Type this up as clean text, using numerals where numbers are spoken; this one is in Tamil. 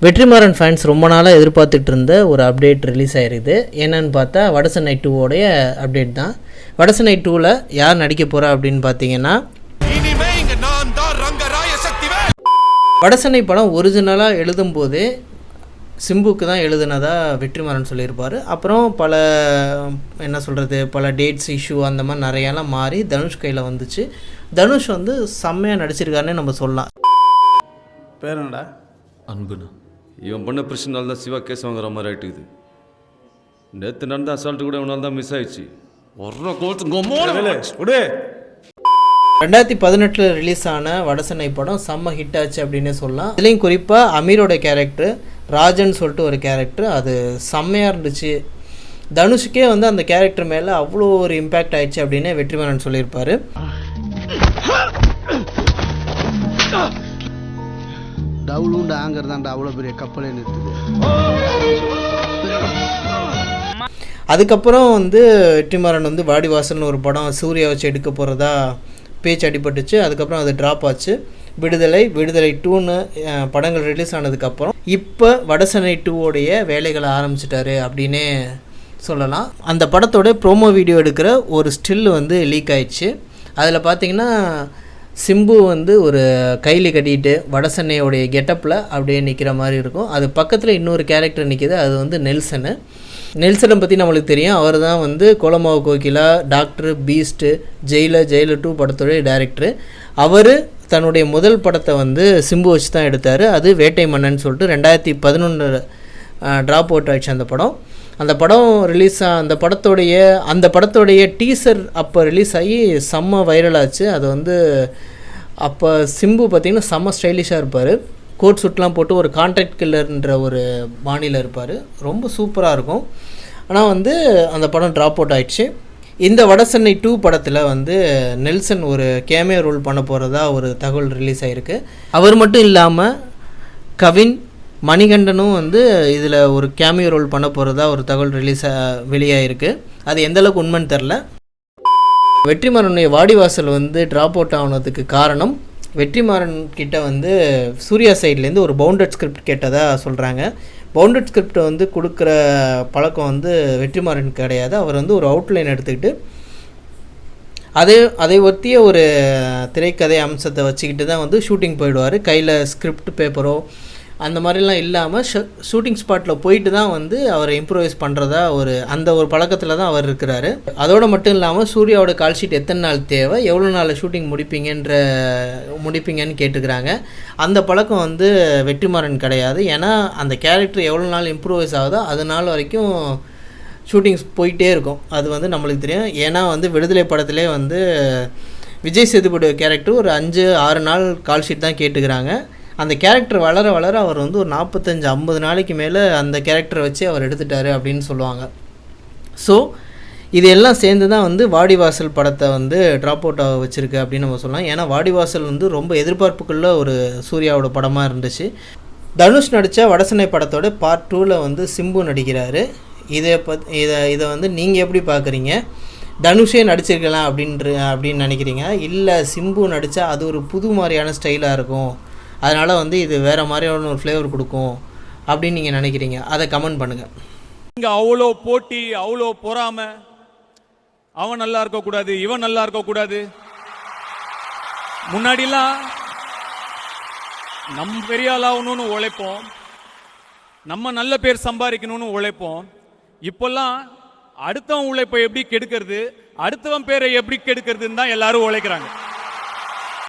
வெற்றிமாறன் ஃபேன்ஸ் ரொம்ப நாளாக எதிர்பார்த்துட்டு இருந்த ஒரு அப்டேட் ரிலீஸ் ஆகிருக்குது. என்னன்னு பார்த்தா வடசென்னை 2வோடைய அப்டேட் தான். வடசென்னை 2ல் யார் நடிக்க போகிறா அப்படின்னு பார்த்தீங்கன்னா, வடசென்னை படம் ஒரிஜினலாக எழுதும்போது சிம்புக்கு தான் எழுதுனதாக வெற்றிமாறன் சொல்லியிருப்பார். அப்புறம் பல டேட்ஸ் இஷ்யூ அந்த மாதிரி நிறையாலாம் மாறி தனுஷ் கையில் வந்துச்சு. தனுஷ் செம்மையாக நடிச்சிருக்காருன்னு நம்ம சொல்லலாம். பேர் என்னடா? அன்புண்ணா. இவன் பண்ண பிரச்சனால தான் சிவா கேஸ் வாங்குற மாதிரி ஆகிட்டுக்குது. நேற்று நடந்த அசால்ட்டு கூட இவனால தான் மிஸ் ஆயிடுச்சு. 2018 ரிலீஸ் ஆன வடசென்னை படம் செம்ம ஹிட் ஆச்சு அப்படின்னு சொல்லலாம். இதுலேயும் குறிப்பாக அமீரோட கேரக்டர் ராஜன் சொல்லிட்டு ஒரு கேரக்டர், அது செம்மையாக இருந்துச்சு. தனுஷுக்கே அந்த கேரக்டர் மேலே அவ்வளோ ஒரு இம்பேக்ட் ஆயிடுச்சு அப்படின்னு வெற்றிமாறன் சொல்லியிருப்பார். டவுலுண்டு ஆங்கர் தான்டா அவ்வளோ பெரிய கப்பலே நிறுத்துது. அதுக்கப்புறம் வெற்றிமாறன் வாடிவாசல்னு ஒரு படம் சூர்யா வச்சு எடுக்க போகிறதா பேச்சு அடிபட்டுச்சு. அதுக்கப்புறம் அது ட்ராப் ஆச்சு. விடுதலை 2ன்னு படங்கள் ரிலீஸ் ஆனதுக்கப்புறம் இப்போ வடசென்னை 2வோடைய வேலைகளை ஆரம்பிச்சிட்டாரு அப்படின்னே சொல்லலாம். அந்த படத்தோட ப்ரோமோ வீடியோ எடுக்கிற ஒரு ஸ்டில் லீக் ஆயிடுச்சு. அதில் பார்த்திங்கன்னா சிம்பு ஒரு கைலி கட்டிட்டு வடசென்னையோடைய கெட்டப்பில் அப்படியே நிற்கிற மாதிரி இருக்கும். அது பக்கத்தில் இன்னொரு கேரக்டர் நிற்கிது, அது நெல்சனை பற்றி நம்மளுக்கு தெரியும். அவர் தான் Kolamaavu Kokila, doctor, beast, Jailer 2 படத்துடைய டைரக்டர். அவர் தன்னுடைய முதல் படத்தை சிம்பு வச்சு தான் எடுத்தார். அது வேட்டை மன்னன் சொல்லிட்டு 2011 ட்ராப் அவுட் ஆயிடுச்சு அந்த படம் ரிலீஸ். அந்த படத்தோடைய டீசர் அப்போ ரிலீஸ் ஆகி செம்ம வைரல் ஆச்சு. அது அப்போ சிம்பு பார்த்திங்கன்னா செம்ம ஸ்டைலிஷாக இருப்பார். கோட் சூட்லாம் போட்டு ஒரு கான்ட்ராக்ட் கில்லர்ன்ற ஒரு பாணியில் இருப்பார். ரொம்ப சூப்பராக இருக்கும். ஆனால் அந்த படம் ட்ராப் அவுட் ஆயிடுச்சு. இந்த வடசென்னை 2 படத்தில் நெல்சன் ஒரு கேமியோ ரோல் பண்ண போகிறதா ஒரு தகவல் ரிலீஸ் ஆகிருக்கு. அவர் மட்டும் இல்லாமல் கவின், மணிகண்டனும் இதில் ஒரு கேமியோ ரோல் பண்ண போகிறதா ஒரு தகவல் வெளியாகிருக்கு. அது எந்தளவுக்கு உண்மைன்னு தெரில. வெற்றிமாறனுடைய வாடிவாசல் ட்ராப் அவுட் ஆனதுக்கு காரணம், வெற்றிமாறன் கிட்ட சூர்யா சைட்லேருந்து ஒரு பவுண்டட் ஸ்கிரிப்ட் கேட்டதாக சொல்கிறாங்க. பவுண்டட் ஸ்கிரிப்ட் கொடுக்குற பழக்கம் வெற்றிமாறன் கிடையாது. அவர் ஒரு அவுட்லைன் எடுத்துக்கிட்டு அதை ஒத்திய ஒரு திரைக்கதை அம்சத்தை வச்சுக்கிட்டு தான் ஷூட்டிங் போயிடுவார். கையில் ஸ்கிரிப்ட் பேப்பரோ அந்த மாதிரிலாம் இல்லாமல் ஷூட்டிங் ஸ்பாட்டில் போயிட்டு தான் அவரை இம்ப்ரூவைஸ் பண்ணுறதா அந்த ஒரு பழக்கத்தில் தான் அவர் இருக்கிறாரு. அதோடு மட்டும் இல்லாமல் சூர்யாவோட கால் ஷீட் எத்தனை நாள் தேவை, எவ்வளோ நாளில் ஷூட்டிங் முடிப்பீங்கன்னு கேட்டுக்கிறாங்க. அந்த பழக்கம் வெற்றிமாறன் கிடையாது. ஏன்னா அந்த கேரக்டர் எவ்வளோ நாள் இம்ப்ரூவைஸ் ஆகுதோ அது நாள் வரைக்கும் ஷூட்டிங்ஸ் போயிட்டே இருக்கும். அது நம்மளுக்கு தெரியும். ஏன்னா விடுதலை படத்திலே விஜய் சேதுபதி கேரக்டர் ஒரு 5-6 நாள் கால் ஷீட் தான் கேட்டுக்கிறாங்க. அந்த கேரக்டர் வளர வளர அவர் ஒரு 45-50 நாளைக்கு மேலே அந்த கேரக்டரை வச்சு அவர் எடுத்துட்டார் அப்படின்னு சொல்லுவாங்க. ஸோ இது எல்லாம் சேர்ந்து தான் வாடிவாசல் படத்தை ட்ராப் அவுட் ஆக வச்சுருக்கு அப்படின்னு நம்ம சொல்லலாம். ஏன்னா வாடிவாசல் ரொம்ப எதிர்பார்ப்புக்குள்ள ஒரு சூர்யாவோட படமாக இருந்துச்சு. தனுஷ் நடித்த வடசென்னை படத்தோட பார்ட் 2ல் சிம்பு நடிக்கிறாரு. இதை நீங்கள் எப்படி பார்க்குறீங்க? தனுஷே நடிச்சிருக்கலாம் அப்படின்னு நினைக்கிறீங்க, இல்லை சிம்பு நடித்தா அது ஒரு புது மாதிரியான ஸ்டைலாக இருக்கும், அதனால் இது வேறு மாதிரியான ஒரு ஃப்ளேவர் கொடுக்கும் அப்படின்னு நீங்கள் நினைக்கிறீங்க? அதை கமெண்ட் பண்ணுங்கள். இங்கே அவ்வளோ போட்டி, அவ்வளோ பொறாமை, அவன் நல்லா இருக்கக்கூடாது, இவன் நல்லா இருக்கக்கூடாது. முன்னாடிலாம் நம்ம பெரிய ஆளாகணும்னு உழைப்போம், நம்ம நல்ல பேர் சம்பாதிக்கணும்னு உழைப்போம். இப்போல்லாம் அடுத்தவன் உழைப்பை எப்படி கெடுக்கிறது, அடுத்தவன் பேரை எப்படி கெடுக்கிறதுன்னு தான் எல்லாரும் உழைக்கிறாங்க.